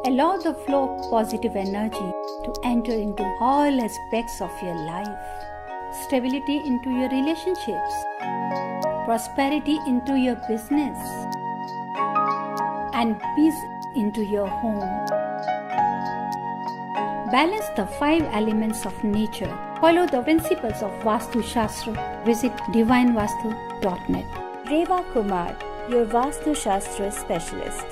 Allow the flow of positive energy to enter into all aspects of your life. Stability into your relationships. Prosperity into your business. And peace into your home. Balance the 5 elements of nature. Follow the principles of Vastu Shastra. Visit divinevastu.net. Reva Kumar, your Vastu Shastra specialist.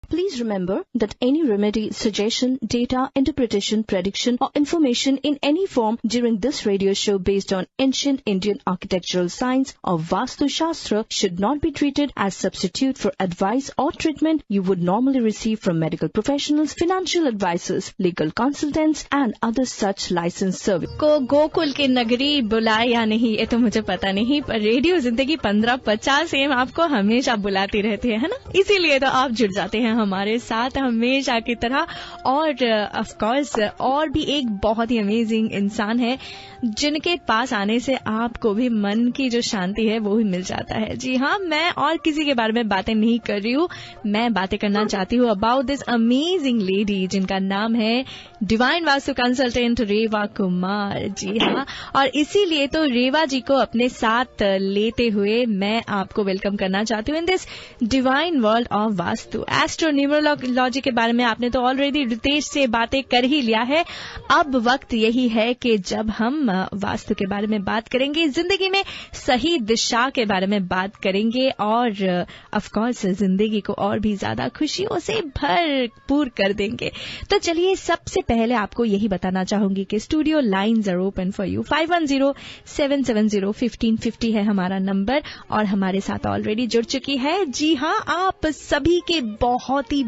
Please remember that any remedy, suggestion, data, interpretation, prediction or information in any form during this radio show based on ancient Indian architectural science or Vastu Shastra should not be treated as substitute for advice or treatment you would normally receive from medical professionals, financial advisors, legal consultants and other such licensed service. को गोकुल की नगरी बुलाए या नहीं ये तो मुझे पता नहीं, पर रेडियो जिंदगी 1550 एम आपको हमेशा बुलाती रहती है ना, इसीलिए तो आप जुड़ जाते हैं हमारे साथ हमेशा की तरह। और ऑफ कोर्स और भी एक बहुत ही अमेजिंग इंसान है जिनके पास आने से आपको भी मन की जो शांति है वो भी मिल जाता है। जी हाँ, मैं और किसी के बारे में बातें नहीं कर रही हूँ, मैं बातें करना चाहती हूँ अबाउट दिस अमेजिंग लेडी जिनका नाम है डिवाइन वास्तु कंसल्टेंट रेवा कुमार। जी हाँ, और इसीलिए तो रेवा जी को अपने साथ लेते हुए मैं आपको वेलकम करना चाहती हूँ in this divine world of vastu. Astro numerology के बारे में आपने तो ऑलरेडी रितेश से बातें कर ही लिया है, अब वक्त यही है कि जब हम वास्तु के बारे में बात करेंगे, जिंदगी में सही दिशा के बारे में बात करेंगे और ऑफ कोर्स जिंदगी को और भी ज्यादा खुशियों से भरपूर कर देंगे। तो चलिए सबसे पहले आपको यही बताना चाहूंगी कि studio lines are open for you. 5107701550 है हमारा नंबर और हमारे साथ ऑलरेडी जुड़ चुकी है। जी हाँ, आप सभी के बहुत ही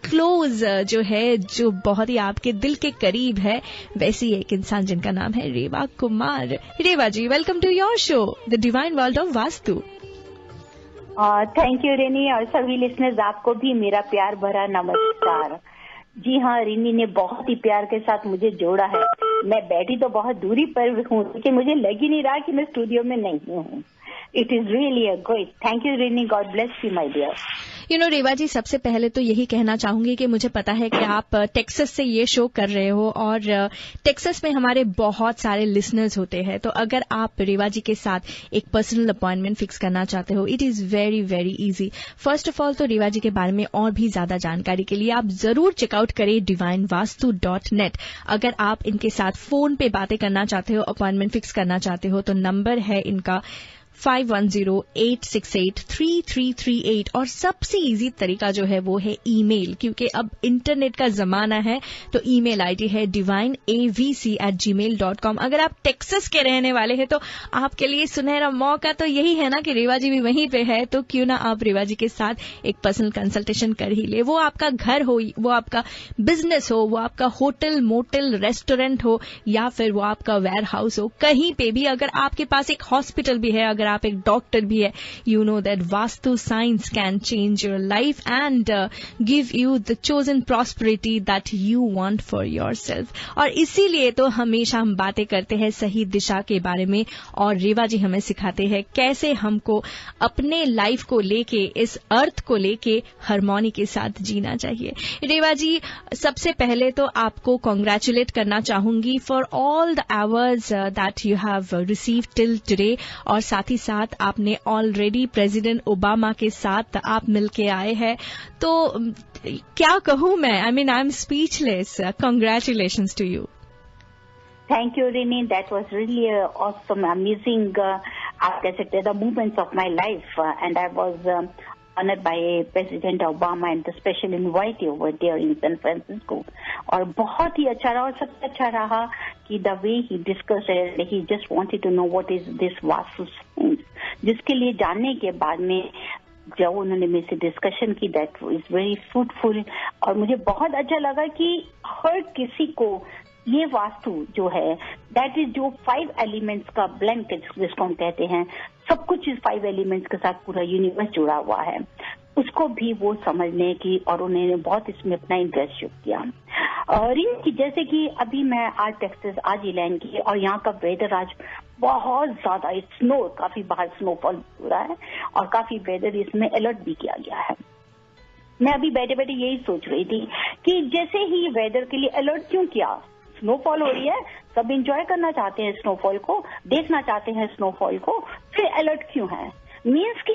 क्लोज जो है, जो बहुत ही आपके दिल के करीब है, वैसी एक इंसान जिनका नाम है Reva Kumar. Reva ji, welcome to your show the divine world of vastu. Thank you Rini, और सभी लिसनर्स आपको भी मेरा प्यार भरा नमस्कार। जी हाँ, रिनी ने बहुत ही प्यार के साथ मुझे जोड़ा है। मैं बैठी तो बहुत दूरी पर हूँ लेकिन मुझे लग ही नहीं रहा कि मैं स्टूडियो में नहीं हूँ। It is really a great. Thank you Rini, god bless you my dear. You know Reva ji, सबसे पहले तो यही कहना चाहूंगी कि मुझे पता है कि आप टेक्सास से ये शो कर रहे हो और टेक्सास में हमारे बहुत सारे लिसनर्स होते हैं, तो अगर आप रेवा जी के साथ एक पर्सनल अपॉइंटमेंट फिक्स करना चाहते हो, it is very very easy. First of all तो रेवा जी के बारे में और भी ज्यादा जानकारी के लिए आप जरूर चेकआउट करें divinevastu.net। अगर आप इनके साथ फोन पे बातें करना चाहते हो, अपॉइंटमेंट फिक्स करना चाहते हो, तो नंबर है इनका 5108683338 और सबसे इजी तरीका जो है वो है ईमेल, क्योंकि अब इंटरनेट का जमाना है, तो ईमेल आईडी है divineavc@gmail.com। अगर आप टेक्सास के रहने वाले हैं तो आपके लिए सुनहरा मौका तो यही है ना कि रेवा जी भी वहीं पे है, तो क्यों ना आप रेवा जी के साथ एक पर्सनल कंसल्टेशन कर ही ले। वो आपका घर हो, वो आपका बिजनेस हो, वो आपका होटल मोटल रेस्टोरेंट हो या फिर वो आपका वेयर हाउस हो, कहीं पे भी अगर आपके पास एक हॉस्पिटल भी है, अगर आप एक डॉक्टर भी है, you know that vastu science can change your life and give you the chosen prosperity that you want for yourself. और इसीलिए तो हमेशा हम बातें करते हैं सही दिशा के बारे में, और रेवा जी हमें सिखाते हैं कैसे हमको अपने लाइफ को लेके, इस अर्थ को लेके हार्मोनी के साथ जीना चाहिए। रेवा जी, सबसे पहले तो आपको कॉन्ग्रेचुलेट करना चाहूंगी for all the awards that you have received till today, और साथ ही साथ आपने ऑलरेडी प्रेसिडेंट ओबामा के साथ आप मिलके आए हैं, तो क्या कहूं मैं, I mean I am speechless. Congratulations to you. Thank you Rini, that was really awesome, amazing, आप कह सकते हैं the movements of my life, and I was honored by President Obama and the special invitee over there in San Francisco. और बहुत ही अच्छा रहा, और सबसे अच्छा रहा कि the way he discussed it, he just wanted to know what is this Vastu science, जिसके लिए जानने के बाद में जब उन्होंने मेरे से डिस्कशन की, दैट इज वेरी फ्रूटफुल। और मुझे बहुत अच्छा लगा कि हर किसी को ये वास्तु जो है, दैट इज जो 5 एलिमेंट्स का ब्लेंड जिसको हम कहते हैं, सब कुछ इस 5 एलिमेंट्स के साथ पूरा यूनिवर्स जुड़ा हुआ है, उसको भी वो समझने की, और उन्होंने बहुत इसमें अपना इंटरेस्ट शो किया। और इनकी जैसे कि अभी मैं आज टेक्सास, आज ही लैंड की, और यहाँ का वेदर आज बहुत ज्यादा स्नो, काफी बाहर स्नोफॉल हो रहा है और काफी वेदर इसमें अलर्ट भी किया गया है। मैं अभी बैठे बैठे यही सोच रही थी कि जैसे ही वेदर के लिए अलर्ट क्यों किया, स्नोफॉल हो रही है, सब एंजॉय करना चाहते हैं स्नोफॉल को, देखना चाहते हैं स्नोफॉल को, फिर अलर्ट क्यों है? मीन्स कि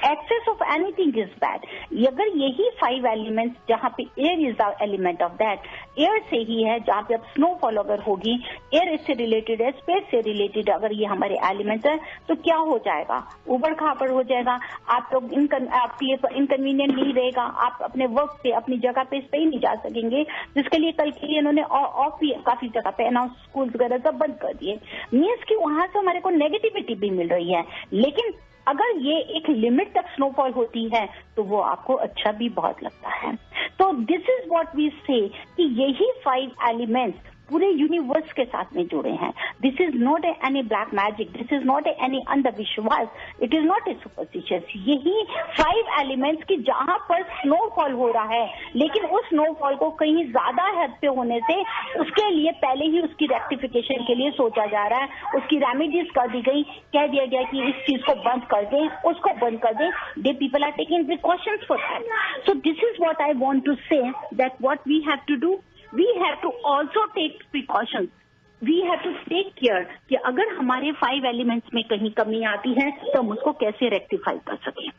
excess of anything is bad. अगर यही 5 एलिमेंट्स, जहाँ पे air is the element of that, air से ही है जहाँ पे अब स्नोफॉल अगर होगी, एयर इससे रिलेटेड है, स्पेस से रिलेटेड अगर ये हमारे एलिमेंट्स है, तो क्या हो जाएगा? उबड़ खाबड़ हो जाएगा, आप लोग आपके लिए इनकन्वीनियंट नहीं रहेगा, आप अपने वर्क पे, अपनी जगह पे सही नहीं जा सकेंगे, जिसके लिए कल के लिए इन्होंने ऑफ भी काफी जगह पे अनाउंस, स्कूल वगैरह सब बंद कर दिए। मीन्स कि वहां से हमारे को नेगेटिविटी भी मिल रही है। लेकिन अगर ये एक लिमिट तक स्नोफॉल होती है तो वो आपको अच्छा भी बहुत लगता है। तो दिस इज व्हाट वी से कि यही 5 एलिमेंट्स पूरे यूनिवर्स के साथ में जुड़े हैं। This is not any black magic, this is not any अंधविश्वास, it is not a superstitious. यही 5 एलिमेंट्स की जहां पर स्नोफॉल हो रहा है, लेकिन उस स्नोफॉल को कहीं ज्यादा हद पे होने से उसके लिए पहले ही उसकी रेक्टिफिकेशन के लिए सोचा जा रहा है, उसकी रेमेडीज कर दी गई, कह दिया गया कि इस चीज को बंद कर दें, उसको बंद कर दें। The people are taking precautions for that. So this is what I want to say, that what we have to do, we have to also take precautions. We have to take care कि अगर हमारे 5 elements में कहीं कमी आती है तो हम उसको कैसे रेक्टिफाई कर सकें।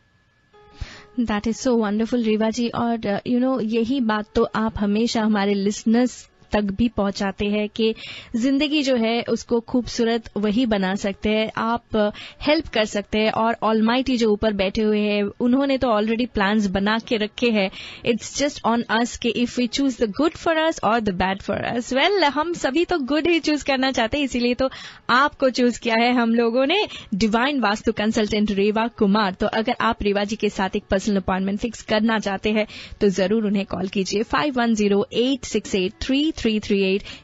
That is so wonderful Reva ji. और यही बात तो आप हमेशा हमारे लिसनर्स तक भी पहुंचाते हैं कि जिंदगी जो है उसको खूबसूरत वही बना सकते हैं, आप हेल्प कर सकते हैं। और ऑलमाइटी जो ऊपर बैठे हुए हैं उन्होंने तो ऑलरेडी प्लान्स बना के रखे हैं। इट्स जस्ट ऑन अस कि if we choose the good for us और the bad for us. Well, हम सभी तो गुड ही चूज करना चाहते हैं, इसीलिए तो आपको चूज किया है हम लोगों ने, डिवाइन वास्तु कंसल्टेंट रेवा कुमार। तो अगर आप रेवा जी के साथ एक पर्सनल अपॉइंटमेंट फिक्स करना चाहते हैं तो जरूर उन्हें कॉल कीजिए 5108683338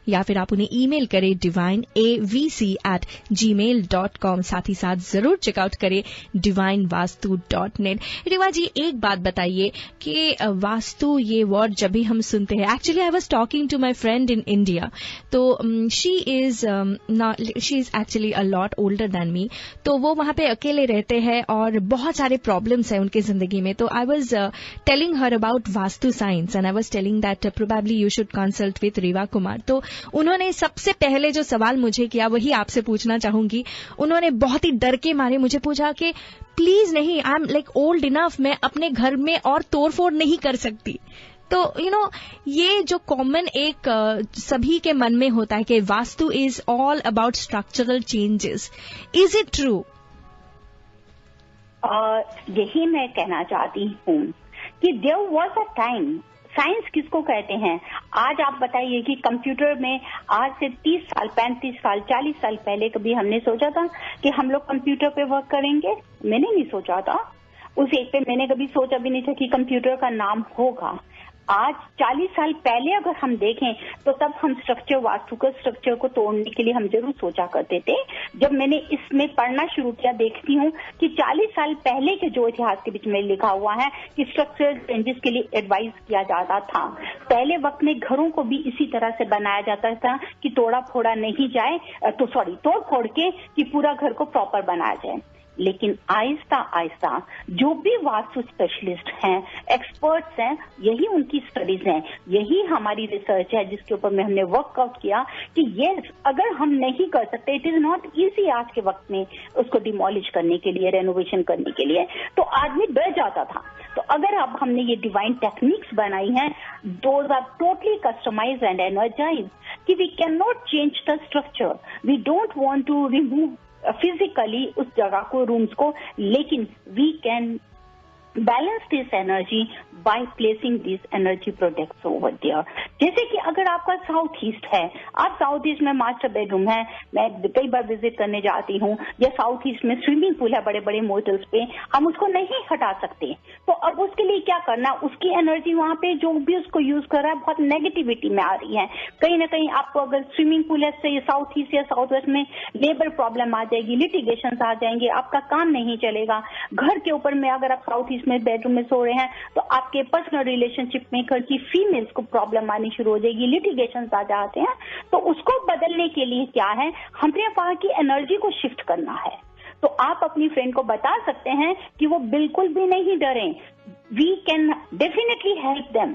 या फिर आप उन्हें ईमेल करें divineavc@gmail.com। साथ ही साथ जरूर चेकआउट करें divinevastu.net। रेवा जी, एक बात बताइए कि वास्तु ये वर्ड जब भी हम सुनते हैं, actually I was talking to my friend in India, तो she is actually a lot older than me. तो वो वहां पे अकेले रहते हैं और बहुत सारे प्रॉब्लम्स हैं उनकी जिंदगी में। तो I was telling her about vastu science and I was telling that probably you should consult with Reva Kumar. तो उन्होंने सबसे पहले जो सवाल मुझे किया वही आपसे पूछना चाहूंगी। उन्होंने बहुत ही डर के मारे मुझे पूछा कि प्लीज नहीं, I am like old enough, मैं अपने घर में और तोड़फोड़ नहीं कर सकती। तो ये जो कॉमन एक सभी के मन में होता है कि Vastu is all about structural changes, is it true? यही मैं कहना चाहती हूँ कि there was a time, science किसको कहते हैं? आज आप बताइए कि कंप्यूटर में आज से 30 साल, 35 साल, 40 साल पहले कभी हमने सोचा था कि हम लोग कंप्यूटर पे वर्क करेंगे? मैंने नहीं सोचा था। उस एक पे मैंने कभी सोचा भी नहीं था कि कंप्यूटर का नाम होगा। आज 40 साल पहले अगर हम देखें तो तब हम वास्तु के स्ट्रक्चर को तोड़ने के लिए हम जरूर सोचा करते थे। जब मैंने इसमें पढ़ना शुरू किया, देखती हूँ कि 40 साल पहले के जो इतिहास के बीच में लिखा हुआ है कि स्ट्रक्चरल चेंजेस के लिए एडवाइस किया जाता था। पहले वक्त में घरों को भी इसी तरह से बनाया जाता था कि तोड़ फोड़ के कि पूरा घर को प्रॉपर बनाया जाए। लेकिन आहिस्ता आहिस्ता जो भी वास्तु स्पेशलिस्ट हैं, एक्सपर्ट्स हैं, यही उनकी स्टडीज हैं, यही हमारी रिसर्च है जिसके ऊपर में हमने वर्कआउट किया कि ये अगर हम नहीं कर सकते, इट इज नॉट इजी आज के वक्त में उसको डिमोलिश करने के लिए, रेनोवेशन करने के लिए, तो आदमी डर जाता था। तो अगर अब हमने ये डिवाइन टेक्निक्स बनाई हैं, those are totally customised and energised, कि we can not change the structure, we don't want to remove physically उस जगह को, रूम्स को, लेकिन we can balance this energy by placing this energy products over there. जैसे कि अगर आपका साउथ ईस्ट है, आप साउथ ईस्ट में मास्टर बेडरूम है, मैं कई बार विजिट करने जाती हूँ, या साउथ ईस्ट में स्विमिंग पूल है बड़े बड़े मोटल्स पे, हम उसको नहीं हटा सकते। तो अब उसके लिए क्या करना, उसकी एनर्जी वहां पे जो भी उसको यूज कर रहा है बहुत नेगेटिविटी में आ रही है। कहीं ना कहीं आपको अगर स्विमिंग पूल है साउथ ईस्ट या साउथ वेस्ट में, लेबर प्रॉब्लम आ जाएगी, लिटिगेशन आ जाएंगे, आपका काम नहीं चलेगा। घर के ऊपर में अगर आप साउथ ईस्ट में बेडरूम में सो रहे हैं तो आपके पर्सनल रिलेशनशिप में घर की फीमेल्स को प्रॉब्लम आनी शुरू हो जाएगी, लिटिगेशन आ जाते हैं। तो उसको बदलने के लिए क्या है, हमने वहां की एनर्जी को शिफ्ट करना है। तो तो आप अपनी फ्रेंड को बता सकते हैं कि वो बिल्कुल भी नहीं डरें. We can definitely help them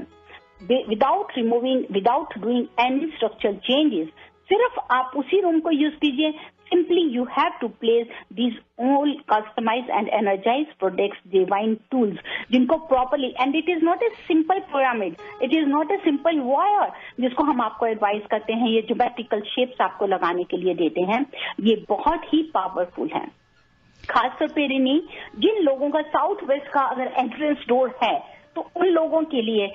without doing any structural changes. सिर्फ आप उसी रूम को यूज कीजिए. Simply you have to place these all customized and energized products, divine tools, जिनको properly, and it is not a simple pyramid, it is not a simple wire जिसको हम आपको advice करते हैं, ये ज्योमेट्रिकल शेप्स आपको लगाने के लिए देते हैं, ये बहुत ही पावरफुल है. खासतौर पे रिनी, जिन लोगों का साउथ वेस्ट का अगर एंट्रेंस डोर है तो उन लोगों के लिए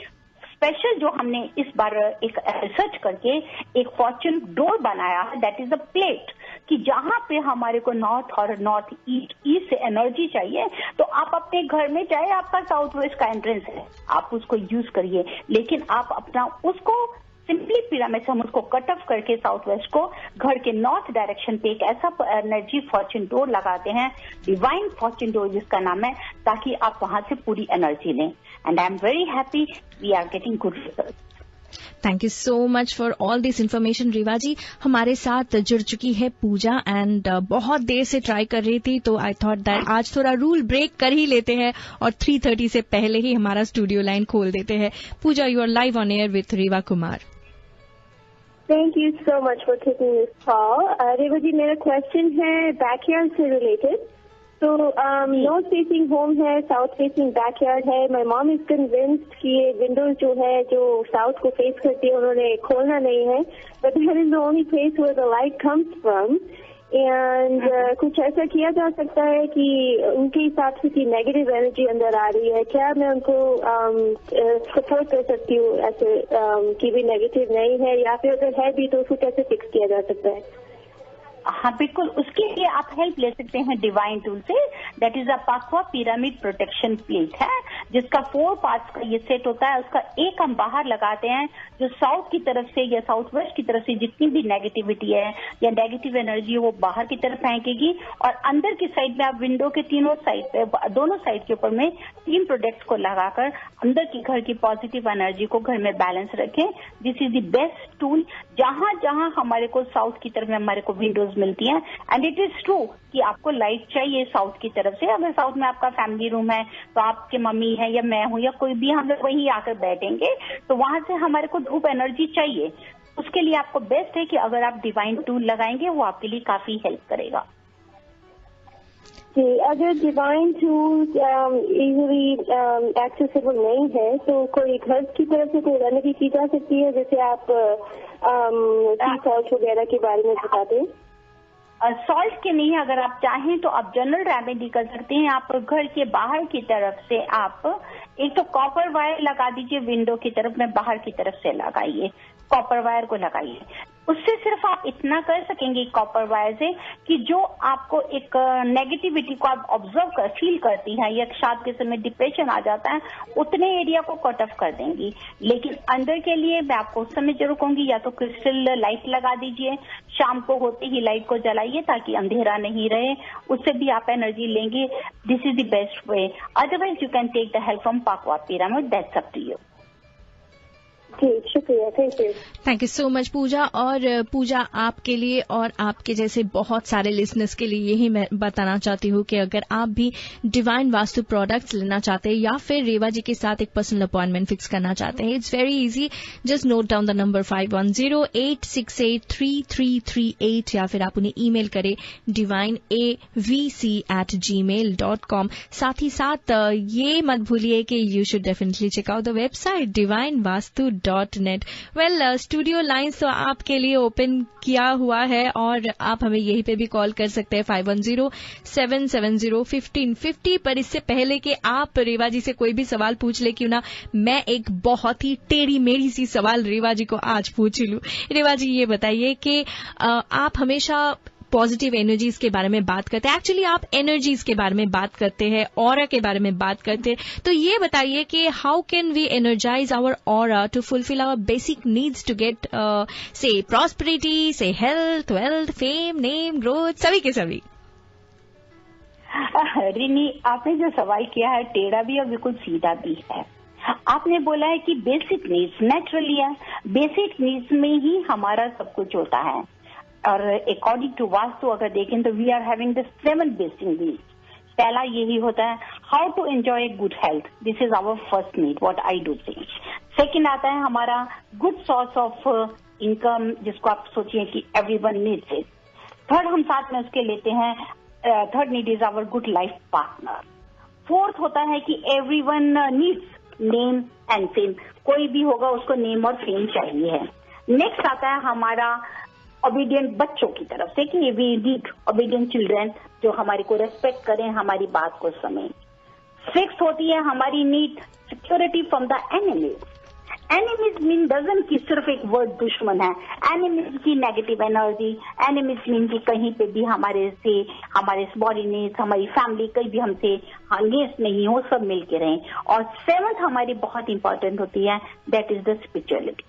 स्पेशल जो हमने इस बार एक रिसर्च करके एक फॉर्च्यून डोर बनाया है, दैट इज अ प्लेट, कि जहां पे हमारे को नॉर्थ और नॉर्थ ईस्ट से एनर्जी चाहिए तो आप अपने घर में, चाहे आपका साउथ वेस्ट का एंट्रेंस है, आप उसको यूज करिए, लेकिन आप अपना उसको सिंपली पिरामिड से हम उसको कट ऑफ करके साउथ वेस्ट को घर के नॉर्थ डायरेक्शन पे एक ऐसा एनर्जी फॉर्च्यून डोर लगाते हैं, डिवाइन फॉर्च्यून डोर जिसका नाम है, ताकि आप वहां से पूरी एनर्जी लें. And I am very happy we are getting good result. Thank you so much for all this information. Reva ji हमारे साथ जुड़ चुकी है पूजा, एंड बहुत देर से ट्राई कर रही थी, तो आई थॉट दैट आज थोड़ा रूल ब्रेक कर ही लेते हैं और 3:30 से पहले ही हमारा स्टूडियो लाइन खोल देते हैं. Pooja, you are live on air with Reva Kumar. Thank you so much for taking this call. Reva ji, मेरा क्वेश्चन है बैकयार्ड से रिलेटेड. तो नॉर्थ फेसिंग होम है, साउथ फेसिंग बैकयार्ड है. माय मॉम इज कन्विंस्ड कि ये विंडोज जो है जो साउथ को फेस करती है उन्होंने खोलना नहीं है, but that is the only place where the light comes from. And कुछ ऐसा किया जा सकता है कि उनके हिसाब से की नेगेटिव एनर्जी अंदर आ रही है, क्या मैं उनको सपोर्ट कर सकती हूँ ऐसे कि भी नेगेटिव नहीं है, या फिर अगर है भी तो उसको कैसे फिक्स किया जा सकता है? हाँ बिल्कुल, उसके लिए आप हेल्प ले सकते हैं डिवाइन टूल से. That is a Pakua pyramid protection plate है, जिसका 4 पार्ट्स का ये सेट होता है. उसका एक हम बाहर लगाते हैं, जो साउथ की तरफ से या साउथ वेस्ट की तरफ से जितनी भी नेगेटिविटी है या नेगेटिव एनर्जी है वो बाहर की तरफ फेंकेगी. और अंदर की साइड में आप विंडो के तीनों साइड पे, दोनों साइड के ऊपर में 3 प्रोडक्ट्स को लगाकर अंदर की घर की पॉजिटिव एनर्जी को घर में बैलेंस रखें. This is the best tool. जहां जहां हमारे को साउथ की तरफ में हमारे को विंडोज मिलती हैं, एंड इट इज ट्रू कि आपको लाइट चाहिए साउथ की तरफ से. अगर साउथ में आपका फैमिली रूम है तो आपके मम्मी है या मैं हूं या कोई भी, हम लोग वहीं आकर बैठेंगे, तो वहां से हमारे को धूप एनर्जी चाहिए. उसके लिए आपको बेस्ट है कि अगर आप डिवाइन टूल लगाएंगे वो आपके लिए काफी हेल्प करेगा. जी, अगर डिवाइन टूल्स इजीली एक्सेसिबल नहीं है तो कोई घर की तरफ से कोई रेमेडी की जा सकती है, जैसे आप टी सॉल्ट वगैरह के बारे में बताते हैं? सॉल्ट के नहीं, अगर आप चाहें तो आप जनरल रेमेडी कर सकते हैं. आप घर के बाहर की तरफ से आप एक तो कॉपर वायर लगा दीजिए, विंडो की तरफ में बाहर की तरफ से लगाइए, कॉपर वायर को लगाइए. उससे सिर्फ आप इतना कर सकेंगे कॉपर वायर से कि जो आपको एक नेगेटिविटी को आप ऑब्जर्व कर फील करती हैं या शादी के समय डिप्रेशन आ जाता है, उतने एरिया को कट ऑफ कर देंगी. लेकिन अंदर के लिए मैं आपको उस समय जरूर कहूंगी, या तो क्रिस्टल लाइट लगा दीजिए, शाम को होते ही लाइट को जलाइए ताकि अंधेरा नहीं रहे, उससे भी आप एनर्जी लेंगे. This is the best way. Otherwise you can take the help from Pakua pyramid, that's up to you. शुक्रिया, thank you. Thank you so much Pooja. और पूजा, आपके लिए और आपके जैसे बहुत सारे लिसनर्स के लिए यही मैं बताना चाहती हूँ कि अगर आप भी डिवाइन वास्तु प्रोडक्ट्स लेना चाहते हैं या फिर रेवा जी के साथ एक पर्सनल अपॉइंटमेंट फिक्स करना चाहते हैं, it's very easy. Just note down the number 5108683338, या फिर आप उन्हें ईमेल करें divineavc@gmail.com. साथ ही साथ ये मत भूलिए कि you should definitely check out the website divinevastu.net. Well, studio lines तो आपके लिए ओपन किया हुआ है और आप हमें यहीं पे भी कॉल कर सकते हैं 5107701550. पर इससे पहले कि आप रेवा जी से कोई भी सवाल पूछ ले, क्यों ना मैं एक बहुत ही टेढ़ी मेढ़ी सी सवाल रेवा जी को आज पूछ लूं. रेवा जी, ये बताइए कि आप हमेशा पॉजिटिव एनर्जीज के बारे में बात करते हैं, एक्चुअली आप एनर्जीज के बारे में बात करते हैं, ऑरा के बारे में बात करते हैं, तो ये बताइए कि how can we energise our aura to fulfil our basic needs to get say prosperity, say health, wealth, fame, name, growth, सभी के सभी. रिनी, आपने जो सवाल किया है टेढ़ा भी और बिल्कुल सीधा भी है. आपने बोला है कि बेसिक नीड्स नेचुरली है, बेसिक नीड्स में ही हमारा सब कुछ होता है. और अकॉर्डिंग टू वास्तु अगर देखें तो we are having the 7 basic needs. पहला यही होता है how to enjoy good health, this is our first need, what I do think. Second आता है हमारा गुड सोर्स ऑफ इनकम, जिसको आप सोचिए कि एवरीवन नीड्स इट। थर्ड हम साथ में उसके लेते हैं, third need is our good life partner. Fourth होता है कि everyone needs name and fame, कोई भी होगा उसको नेम और फेम चाहिए है। नेक्स्ट आता है हमारा ओबीडियंट बच्चों की तरफ से कि वी नीड ओबीडियंट चिल्ड्रन, जो हमारे को रेस्पेक्ट करें, हमारी बात को समझें। सिक्स्थ होती है हमारी need security from the enemies. Enemies mean doesn't कि सिर्फ एक वर्ड दुश्मन है, एनिमीज की नेगेटिव एनर्जी, एनिमीज मीन कि कहीं पे भी हमारे से हमारे सबॉर्डिनेट्स, हमारी फैमिली कहीं भी हमसे अगेंस्ट नहीं हो, सब मिलके रहें। और सेवंथ हमारी बहुत इंपॉर्टेंट होती है, that is the spirituality.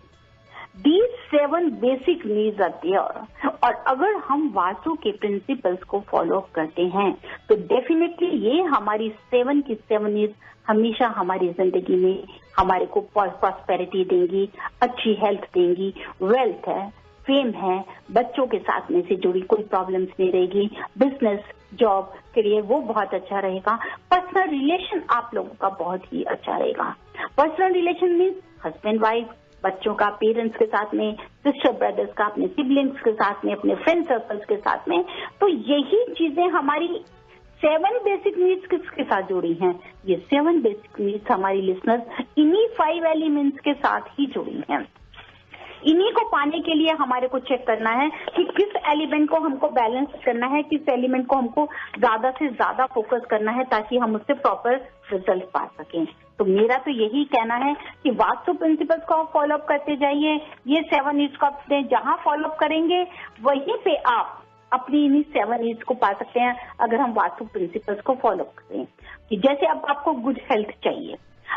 These 7 basic needs are there, और अगर हम वास्तु के प्रिंसिपल्स को फॉलो करते हैं तो डेफिनेटली ये हमारी 7 की 7 नीड्स हमेशा हमारी जिंदगी में हमारे को प्रॉस्पेरिटी देंगी, अच्छी हेल्थ देंगी, वेल्थ है, फेम है, बच्चों के साथ में से जुड़ी कोई प्रॉब्लम्स नहीं रहेगी, बिजनेस, जॉब, करियर वो बहुत अच्छा रहेगा। पर्सनल रिलेशन आप लोगों का बहुत ही अच्छा रहेगा। Personal relation means husband wife, बच्चों का पेरेंट्स के साथ में, सिस्टर ब्रदर्स का, अपने सिबलिंग्स के साथ में, अपने फ्रेंड सर्कल्स के साथ में। तो यही चीजें हमारी 7 बेसिक नीड्स किसके साथ जुड़ी हैं? ये 7 बेसिक नीड्स हमारी लिसनर्स इन्हीं 5 एलिमेंट्स के साथ ही जुड़ी हैं। इन्हीं को पाने के लिए हमारे को चेक करना है कि किस एलिमेंट को हमको बैलेंस करना है, किस एलिमेंट को हमको ज्यादा से ज्यादा फोकस करना है, ताकि हम उससे प्रॉपर रिजल्ट पा सकें। तो मेरा तो यही कहना है कि वास्तु प्रिंसिपल्स को आप फॉलोअप करते जाइए। ये 7 नीड्स को आप जहां फॉलोअप करेंगे वहीं पे आप अपनी इन्हीं 7 नीड्स को पा सकते हैं, अगर हम वास्तु प्रिंसिपल्स को फॉलो करें। कि जैसे अब आपको गुड हेल्थ चाहिए,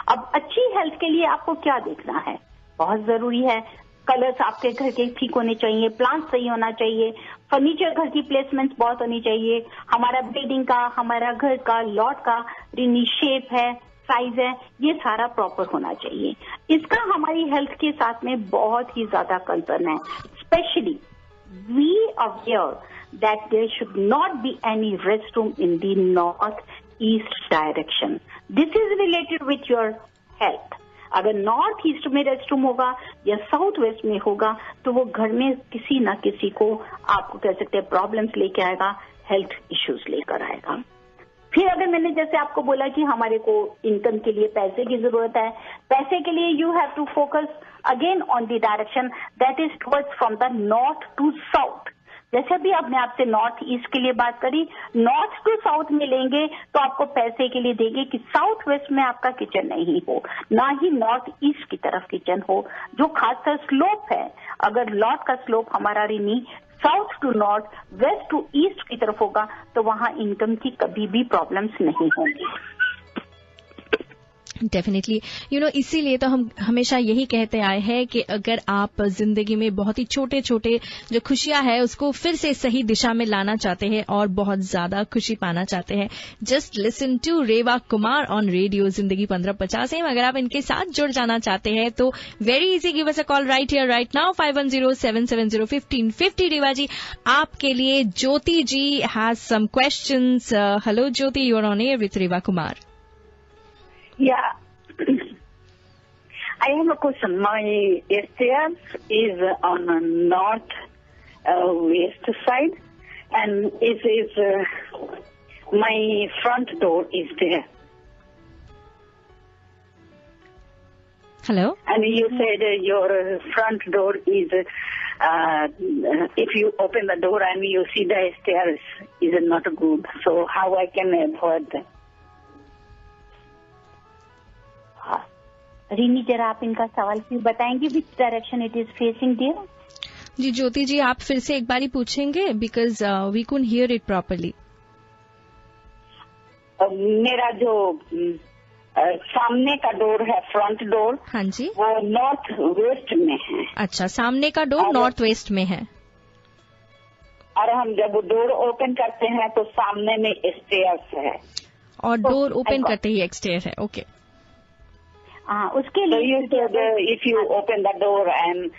अब अच्छी हेल्थ के लिए आपको क्या देखना है? बहुत जरूरी है कलर्स आपके घर के ठीक होने चाहिए, प्लांट सही होना चाहिए, फर्नीचर घर की प्लेसमेंट बहुत होनी चाहिए, हमारा बिल्डिंग का, हमारा घर का, लॉट का रिनी शेप है, साइज है, ये सारा प्रॉपर होना चाहिए। इसका हमारी हेल्थ के साथ में बहुत ही ज्यादा कंसर्न है। Specially we aware that there should not be any rest room in the north east direction. This is related with your health. अगर नॉर्थ ईस्ट में रेस्ट रूम होगा या साउथ वेस्ट में होगा तो वो घर में किसी ना किसी को आपको कह सकते हैं प्रॉब्लम्स लेके आएगा, हेल्थ इश्यूज लेकर आएगा। फिर अगर मैंने जैसे आपको बोला कि हमारे को इनकम के लिए पैसे की जरूरत है, पैसे के लिए you have to focus again on the direction that is towards from the north to south. जैसे भी आपने आपसे नॉर्थ ईस्ट के लिए बात करी, नॉर्थ टू साउथ में लेंगे तो आपको पैसे के लिए देंगे कि साउथ वेस्ट में आपका किचन नहीं हो, ना ही नॉर्थ ईस्ट की तरफ किचन हो, जो खासकर स्लोप है। अगर लॉट का स्लोप हमारा Rini south to north, west to east की तरफ होगा तो वहां इनकम की कभी भी प्रॉब्लम्स नहीं होंगी। डेफिनेटली इसीलिए तो हम हमेशा यही कहते आए हैं कि अगर आप जिंदगी में बहुत ही छोटे छोटे जो खुशियां है उसको फिर से सही दिशा में लाना चाहते हैं और बहुत ज्यादा खुशी पाना चाहते हैं, just listen to Reva Kumar on radio Zindagi 1550 M. अगर आप इनके साथ जुड़ जाना चाहते हैं तो very easy, give us a call right here right now 5107701550। Reva ji, आपके लिए Jyoti ji has some questions. Hello Jyoti, you are on air with Reva Kumar. Yeah, I have a question. My stairs is on the north west side, and it is my front door is there. Hello. And you said your front door is if you open the door and you see the stairs is not good. So how I can avoid that? Rini, जरा आप इनका सवाल फिर बताएंगे, which direction it is facing dear? जी ज्योति जी, आप फिर से एक बार ही पूछेंगे because we couldn't hear it properly. मेरा जो सामने का डोर है, फ्रंट डोर, हाँ जी, वो नॉर्थ वेस्ट में है। अच्छा, सामने का डोर नॉर्थ वेस्ट में है। और हम जब डोर ओपन करते हैं तो सामने में स्टेयर्स है, और डोर ओपन करते ही एक स्टेयर है। ओके। उसके So लिए you said if you open the door and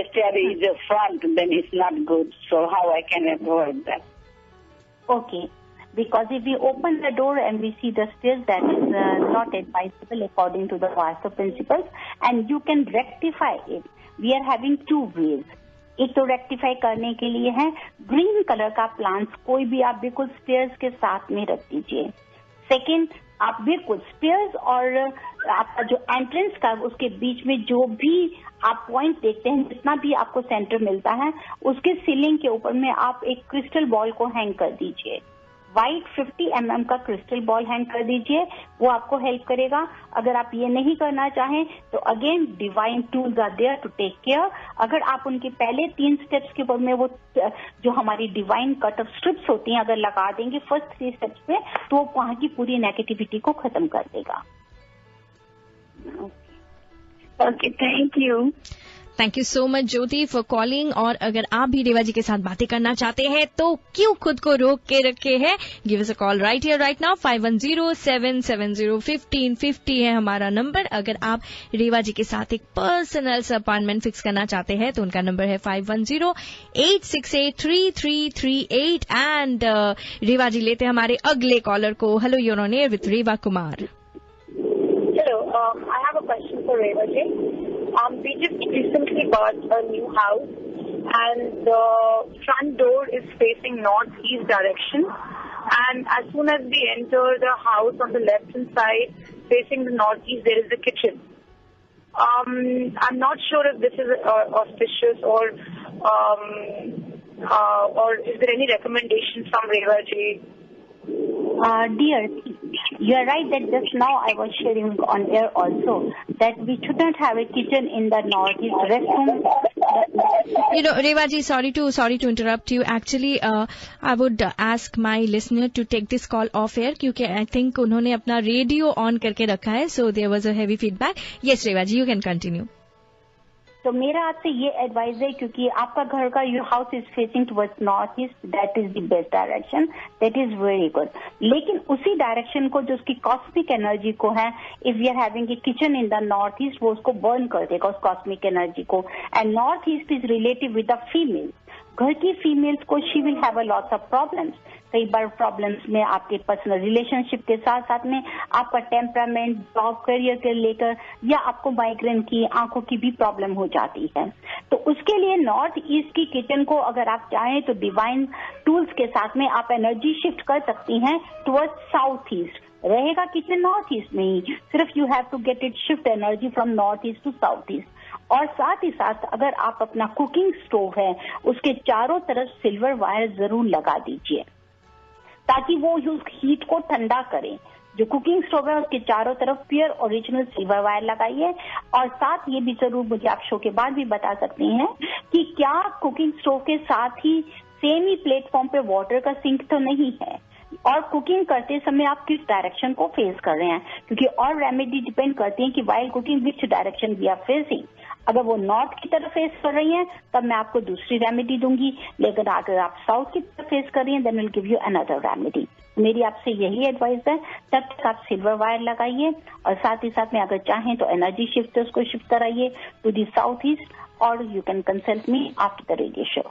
stair is the front, then it's not good. So how I can avoid that? Okay. Because if we open the door and we see the stairs, that is not advisable according to the Vastu principles, and you can rectify it. We are having two ways. एक तो rectify करने के लिए है green colour का plants कोई भी आप बिल्कुल स्टेयर्स के साथ में रख दीजिए. सेकेंड, आप बिल्कुल स्टेयर्स और आपका जो एंट्रेंस का उसके बीच में जो भी आप पॉइंट देखते हैं, जितना भी आपको सेंटर मिलता है, उसके सीलिंग के ऊपर में आप एक क्रिस्टल बॉल को हैंग कर दीजिए. वाइट 50 mm का क्रिस्टल बॉल हैंग कर दीजिए, वो आपको हेल्प करेगा. अगर आप ये नहीं करना चाहें तो again divine tools are there to take care. अगर आप उनके पहले 3 स्टेप्स के ऊपर में वो जो हमारी डिवाइन कट ऑफ स्ट्रिप्स होती हैं अगर लगा देंगे फर्स्ट 3 स्टेप्स पे, तो वो वहां की पूरी नेगेटिविटी को खत्म कर देगा. Okay, thank you. Thank you so much Jyoti for calling. और अगर आप भी रेवा जी के साथ बातें करना चाहते हैं तो क्यों खुद को रोक के रखे हैं, give us a call right here right now. 5107701550 है हमारा नंबर. अगर आप रेवा जी के साथ एक पर्सनल अपॉइंटमेंट फिक्स करना चाहते हैं तो उनका नंबर है 5108683338. एंड रेवा जी लेते हैं हमारे अगले कॉलर को. Hello, you're on air with Reva Kumar. Hello, I have a question for Reva ji. We just recently bought a new house and the front door is facing northeast direction, and as soon as we enter the house on the left hand side facing the northeast there is a kitchen. I'm not sure if this is auspicious or is there any recommendation from Reva ji? Dear, you are right that just now I was sharing on air also that we should not have a kitchen in the northeast restroom. You know, Reva ji, sorry to interrupt you. Actually, I would ask my listener to take this call off air क्योंकि I think उन्होंने अपना radio on करके रखा है. So there was a heavy feedback. Yes, Reva ji, you can continue. तो मेरा आपसे ये एडवाइस है, क्योंकि आपका घर का your house is facing towards north east, that is the best direction, that is very good. लेकिन उसी डायरेक्शन को जो उसकी कॉस्मिक एनर्जी को है, if we are having a kitchen in the north east, वो उसको बर्न कर देगा उस कॉस्मिक एनर्जी को. And north east is relative with the females. घर की फीमेल्स को she will have a lots of problems. कई बार प्रॉब्लम्स में आपके पर्सनल रिलेशनशिप के साथ साथ में आपका टेम्परामेंट, जॉब, करियर के लेकर, या आपको माइग्रेन की, आंखों की भी प्रॉब्लम हो जाती है. तो उसके लिए नॉर्थ ईस्ट की किचन को अगर आप चाहें तो डिवाइन टूल्स के साथ में आप एनर्जी शिफ्ट कर सकती हैं टुवर्ड्स साउथ ईस्ट. रहेगा किचन नॉर्थ ईस्ट में ही, सिर्फ you have to get it shift energy from north east to south east. और साथ ही साथ अगर आप अपना कुकिंग स्टोव है उसके चारों तरफ सिल्वर वायर जरूर लगा दीजिए ताकि वो उस हीट को ठंडा करे. जो कुकिंग स्टोव है उसके चारों तरफ प्योर ओरिजिनल सिल्वर वायर लगाइए. और साथ ये भी जरूर मुझे आप शो के बाद भी बता सकते हैं कि क्या कुकिंग स्टोव के साथ ही सेम ही प्लेटफॉर्म पे वाटर का सिंक तो नहीं है, और कुकिंग करते समय आप किस डायरेक्शन को फेस कर रहे हैं, क्योंकि और रेमेडी डिपेंड करती है कि while cooking which direction we are facing. अगर वो नॉर्थ की तरफ फेस कर रही हैं तब मैं आपको दूसरी रेमेडी दूंगी, लेकिन अगर आप साउथ की तरफ फेस कर रही हैं then will give you another remedy. मेरी आपसे यही एडवाइस है, तब तक आप सिल्वर वायर लगाइए और साथ ही साथ में अगर चाहें तो एनर्जी शिफ्ट उसको शिफ्ट कराइए टू दी साउथ ईस्ट, और you can consult me after the radio show.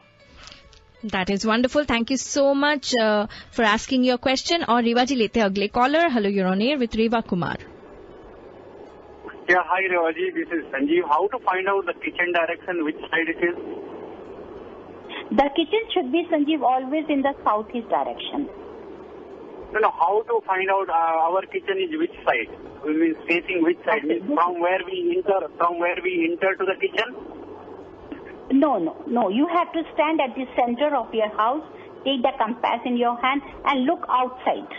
That is wonderful. Thank you so much for asking your question. और रेवा जी लेते हैं अगले caller. Hello, you're on air with Reva Kumar. Yeah, hi Reva ji, this is Sanjeev. How to find out the kitchen direction, which side it is? The kitchen should be, Sanjeev, always in the southeast direction. No, how to find out our kitchen is which side? We mean facing which side? Okay. Means from where we enter to the kitchen? No. You have to stand at the center of your house, take the compass in your hand and look outside.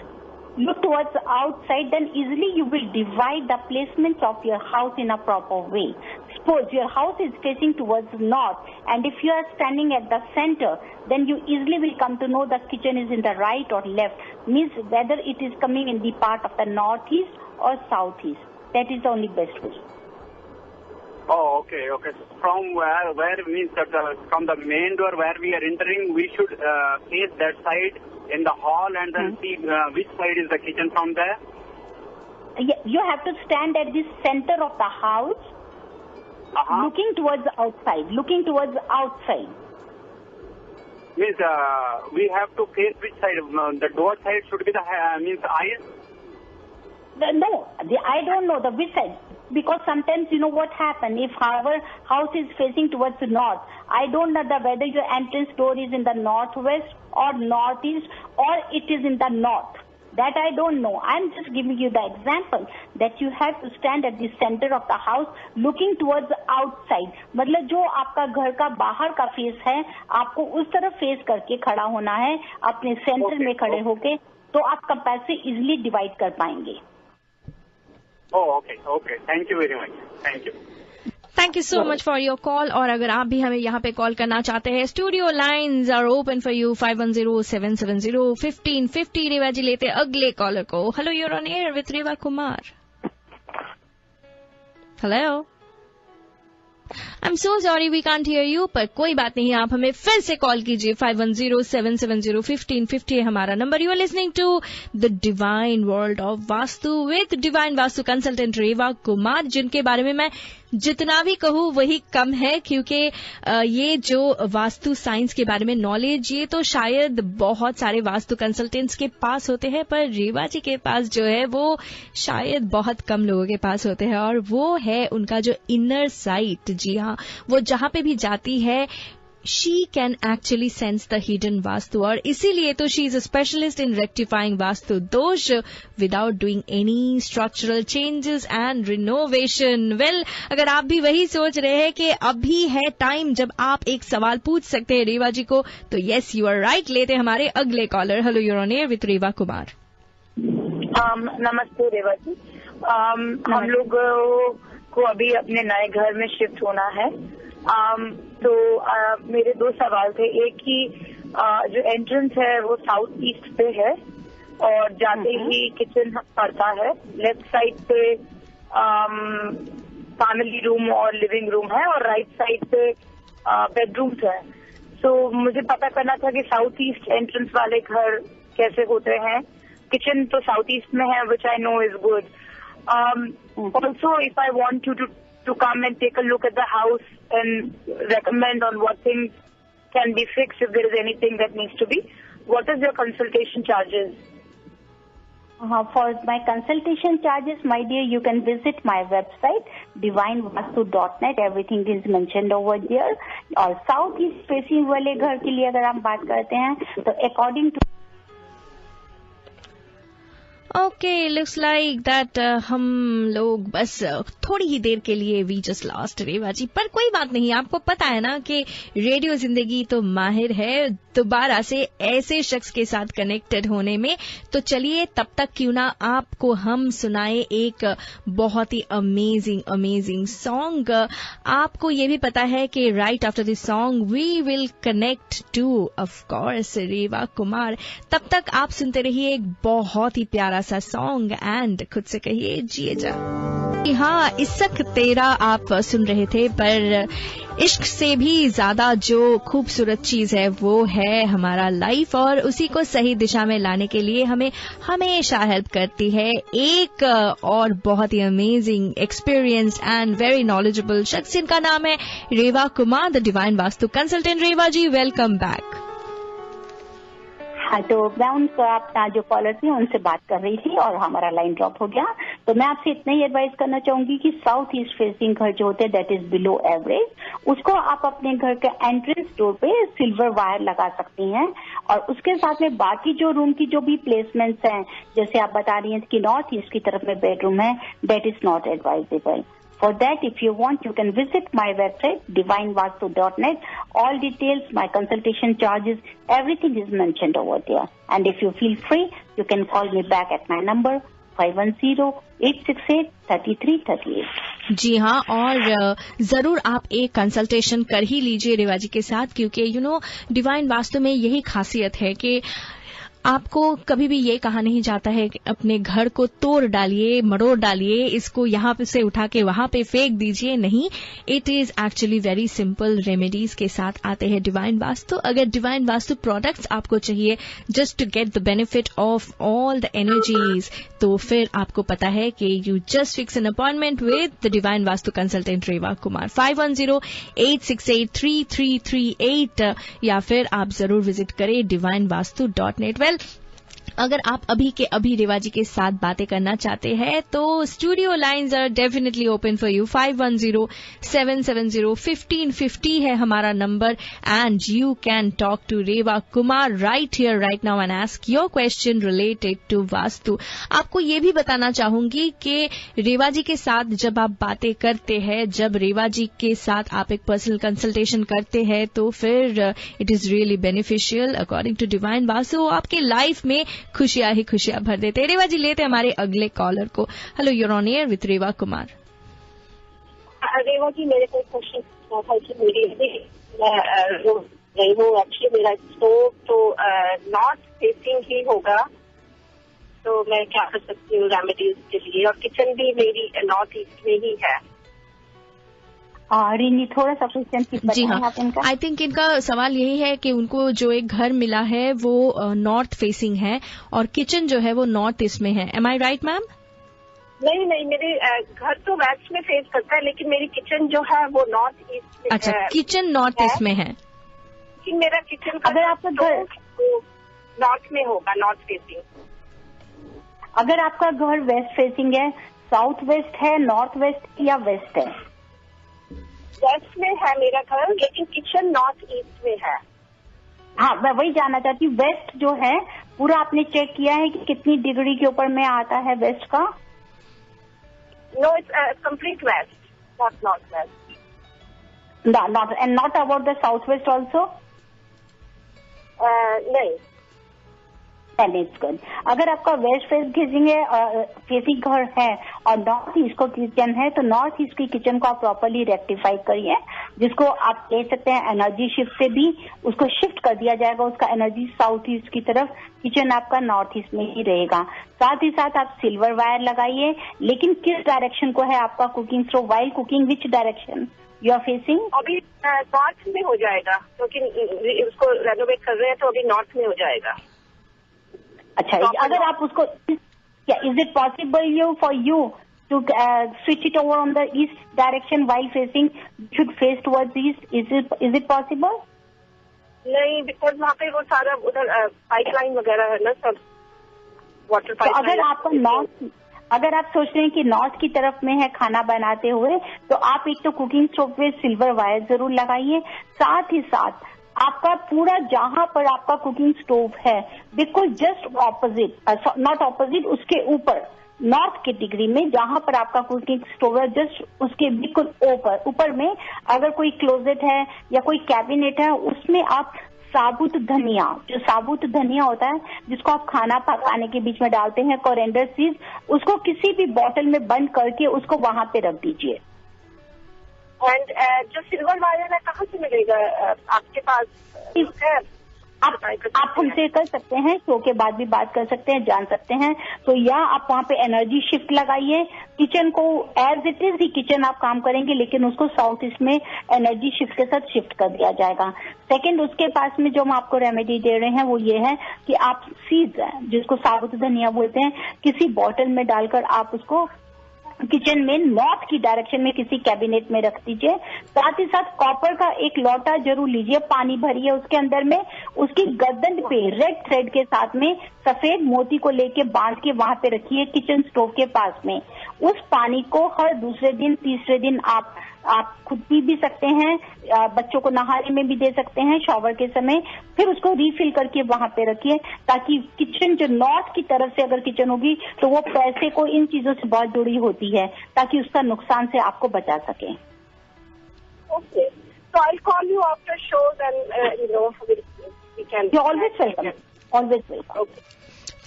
Look towards the outside, then easily you will divide the placement of your house in a proper way. Suppose your house is facing towards north, and if you are standing at the center, then you easily will come to know the kitchen is in the right or left, means whether it is coming in the part of the northeast or southeast. That is the only best way. Oh, okay. So from where means that from the main door where we are entering, we should face that side in the hall and then see which side is the kitchen from there. You have to stand at the center of the house, looking towards the outside. Looking towards the outside. Means we have to face which side? The door side should be the means eyes. No, I don't know the which side. Because sometimes you know what happen, if our house is facing towards the north, I don't know whether your entrance door is in the northwest or northeast or it is in the north. That I don't know. I'm just giving you the example that you have to stand at the center of the house looking towards the outside. मतलब जो आपका घर का बाहर का face है, आपको उस तरफ फेस करके खड़ा होना है, अपने सेंटर में खड़े होके, तो आप कैपेसिटी इजिली डिवाइड कर पाएंगे. Okay. Thank you very much. Thank you so much for your call. और अगर आप भी हमें यहाँ पे कॉल करना चाहते हैं, studio lines are open for you. 510-770-1550. Reva ji लेते अगले कॉलर को. Hello, you're on air with Reva Kumar. Hello. I am so sorry we can't hear you, पर कोई बात नहीं, आप हमें फिर से कॉल कीजिए. 510-770-1550 है हमारा number. You are listening to the divine world of vastu with divine vastu consultant Reva Kumar, जिनके बारे में मैं जितना भी कहूँ वही कम है, क्योंकि ये जो वास्तु साइंस के बारे में नॉलेज, ये तो शायद बहुत सारे वास्तु कंसल्टेंट्स के पास होते हैं, पर रेवा जी के पास जो है वो शायद बहुत कम लोगों के पास होते हैं, और वो है उनका जो इनर साइट. जी हाँ, वो जहां पे भी जाती है, she can actually sense the hidden vastu, और इसीलिए तो she is a specialist in rectifying vastu dosh without doing any structural changes and renovation. Well, अगर आप भी वही सोच रहे हैं कि अभी है टाइम जब आप एक सवाल पूछ सकते हैं रेवा जी को, तो yes you are right. लेते हमारे अगले caller. Hello, you're on air with Reva Kumar. नमस्ते रेवा जी. हम लोग को अभी अपने नए घर में शिफ्ट होना है. तो मेरे दो सवाल थे. एक की जो एंट्रेंस है वो साउथ ईस्ट पे है, और जाते ही किचन पड़ता है. लेफ्ट साइड पे फैमिली रूम और लिविंग रूम है, और राइट साइड पे बेडरूम्स है. तो मुझे पता करना था कि साउथ ईस्ट एंट्रेंस वाले घर कैसे होते हैं. किचन तो साउथ ईस्ट में है, which I know is good. Also if I want you to come and take a look at the house and recommend on what things can be fixed if there is anything that needs to be. What is your consultation charges? For my consultation charges, my dear, you can visit my website, divinevastu.net. Everything is mentioned over there. और south east facing वाले घर के लिए अगर हम बात करते हैं, तो according to Okay, looks like that हम लोग बस थोड़ी ही देर के लिए वी जस्ट लॉस्ट रेवा जी, पर कोई बात नहीं. आपको पता है ना कि रेडियो जिंदगी तो माहिर है दोबारा से ऐसे शख्स के साथ कनेक्टेड होने में. तो चलिए तब तक क्यों ना आपको हम सुनाए एक बहुत ही अमेजिंग सॉन्ग. आपको ये भी पता है कि right after this song we will connect to of course Reva Kumar. तब तक आप सुनते रहिए एक बहुत ही प्यारा सा सॉन्ग, एंड खुद से कहिए जिए जा. हाँ, इश्क तेरा आप सुन रहे थे, पर इश्क से भी ज्यादा जो खूबसूरत चीज है वो है हमारा लाइफ, और उसी को सही दिशा में लाने के लिए हमें हमेशा हेल्प करती है एक और बहुत ही amazing experience and very knowledgeable शख्स, जिनका नाम है Reva Kumar, the divine vastu consultant. Reva ji, welcome back. हाँ, तो मैं उनका अपना जो कॉलर थी उनसे बात कर रही थी और हमारा लाइन ड्रॉप हो गया. तो मैं आपसे इतना ही एडवाइस करना चाहूंगी कि साउथ ईस्ट फेसिंग घर जो होते हैं दैट इज बिलो एवरेज, उसको आप अपने घर के एंट्रेंस डोर पे सिल्वर वायर लगा सकती हैं. और उसके साथ में बाकी जो रूम की जो भी प्लेसमेंट्स हैं, जैसे आप बता रही हैं कि नॉर्थ ईस्ट की तरफ में बेडरूम है, that is not advisable. For that, if you want, you can visit my website, divinevastu.net. All details, my consultation charges, everything is mentioned over there. And if you feel free, you can call me back at my number, 510-868-3338. जी हाँ, और जरूर आप एक consultation कर ही लीजिए रेवा जी के साथ, क्योंकि डिवाइन वास्तु में यही खासियत है कि आपको कभी भी ये कहा नहीं जाता है कि अपने घर को तोड़ डालिए, मरोड़ डालिए, इसको यहाँ से उठा के वहां पे फेंक दीजिए। नहीं, it is actually very simple remedies के साथ आते हैं डिवाइन वास्तु। अगर डिवाइन वास्तु प्रोडक्ट्स आपको चाहिए just to get the benefit of all the energies, तो फिर आपको पता है कि you just fix an appointment with the divine vastu consultant Reva Kumar. 5108683338 या फिर आप जरूर विजिट करें divinevastu.net। वेल, अगर आप अभी के अभी रेवा जी के साथ बातें करना चाहते हैं तो studio lines are definitely open for you. 5107701550 है हमारा number and you can talk to Reva Kumar right here right now and ask your question related to vastu. आपको ये भी बताना चाहूंगी कि रेवा जी के साथ जब आप बातें करते हैं, जब रेवा जी के साथ आप एक पर्सनल कंसल्टेशन करते हैं, तो फिर it is really beneficial according to divine Vastu. आपके लाइफ में खुशियां ही खुशियां भर देते। रेवा जी लेते हमारे अगले कॉलर को। Hello, you're on air with Reva Kumar. Reva ji, मेरे को क्वेश्चन था कि मेरी एक्चुअली मेरा स्टोव तो नॉर्थ फेसिंग ही होगा, तो मैं क्या कर सकती हूँ रेमेडीज के लिए? और किचन भी मेरी नॉर्थ ईस्ट में ही है। रिनी, थोड़ा सा क्वेश्चन जी हाँ, आई थिंक इनका सवाल यही है कि उनको जो एक घर मिला है वो नॉर्थ फेसिंग है और किचन जो है वो नॉर्थ ईस्ट में है। एम आई राइट मैम? नहीं, मेरे घर तो वेस्ट में फेस करता है, लेकिन मेरी किचन जो है वो नॉर्थ ईस्ट में। अच्छा, किचन नॉर्थ ईस्ट में है। कि मेरा किचन अगर आपका घर नॉर्थ में होगा, नॉर्थ फेसिंग। अगर आपका घर वेस्ट फेसिंग है, साउथ वेस्ट है, नॉर्थ वेस्ट या वेस्ट है? वेस्ट में है मेरा घर, लेकिन किचन नॉर्थ ईस्ट में है। हाँ, मैं वही जानना चाहती हूँ, वेस्ट जो है पूरा आपने चेक किया है कि कितनी डिग्री के ऊपर में आता है वेस्ट का? No, it's complete west, not north west. Not and not about the south west also? नहीं। It's good. अगर आपका वेस्ट फेसिंग घर है और नॉर्थ ईस्ट को किचन है, तो नॉर्थ ईस्ट की किचन को आप प्रॉपरली रेक्टिफाई करिए, जिसको आप ले सकते हैं एनर्जी शिफ्ट से भी उसको शिफ्ट कर दिया जाएगा, उसका एनर्जी साउथ ईस्ट की तरफ, किचन आपका नॉर्थ ईस्ट में ही रहेगा। साथ ही साथ आप सिल्वर वायर लगाइए, लेकिन किस डायरेक्शन को है आपका cooking stove? While cooking which direction you are facing? अभी नॉर्थ में हो जाएगा, क्योंकि उसको रेनोवेट कर रहे हैं, तो अभी नॉर्थ में हो जाएगा। अच्छा, अगर आप उसको, is it possible for you to switch it over on the east direction while facing, should face towards east? Is it possible? नहीं, बिकॉज वहाँ पे वो सारा उधर पाइपलाइन वगैरह है ना, सब वाटर पाइपलाइन। अगर आप सोच रहे हैं कि नॉर्थ की तरफ में है खाना बनाते हुए, तो आप एक तो कुकिंग स्टोव पे सिल्वर वायर जरूर लगाइए। साथ ही साथ आपका पूरा जहां पर आपका कुकिंग स्टोव है, बिल्कुल जस्ट ऑपोजिट, नॉट ऑपोजिट, उसके ऊपर नॉर्थ की डिग्री में जहां पर आपका कुकिंग स्टोव है, जस्ट उसके बिल्कुल ऊपर में अगर कोई क्लोजेट है या कोई कैबिनेट है, उसमें आप साबुत धनिया, जो साबुत धनिया होता है जिसको आप खाना पकाने के बीच में डालते हैं, कोरिएंडर सीड्स, उसको किसी भी बॉटल में बंद करके उसको वहां पे रख दीजिए। एंड जो सिल्वर वायर है कहाँ से मिलेगा? आपके पास है? आप हमसे कर सकते हैं, शो के बाद भी बात कर सकते हैं, जान सकते हैं। तो या आप वहाँ पे एनर्जी शिफ्ट लगाइए, किचन को एज इट इज ही किचन आप काम करेंगे, लेकिन उसको साउथ ईस्ट में एनर्जी शिफ्ट के साथ शिफ्ट कर दिया जाएगा। सेकंड, उसके पास में जो हम आपको रेमेडी दे रहे हैं वो ये है कि आप सीड्स, जिसको साबुत धनिया बोलते हैं, किसी बॉटल में डालकर आप उसको किचन में नॉर्थ की डायरेक्शन में किसी कैबिनेट में रख दीजिए। साथ ही साथ कॉपर का एक लोटा जरूर लीजिए, पानी भरिए उसके अंदर में, उसकी गर्दन पे रेड थ्रेड के साथ में सफेद मोती को लेके बांध के वहां पे रखिए किचन स्टोव के पास में। उस पानी को हर दूसरे दिन तीसरे दिन आप खुद पी भी सकते हैं, बच्चों को नहाने में भी दे सकते हैं शॉवर के समय, फिर उसको रिफिल करके वहां पे रखिए, ताकि किचन जो नॉर्थ की तरफ से अगर किचन होगी तो वो पैसे को इन चीजों से बहुत जुड़ी होती है, ताकि उसका नुकसान से आपको बचा सके। Okay, so I'll call you after shows and we can. You're always welcome. Always welcome. Okay.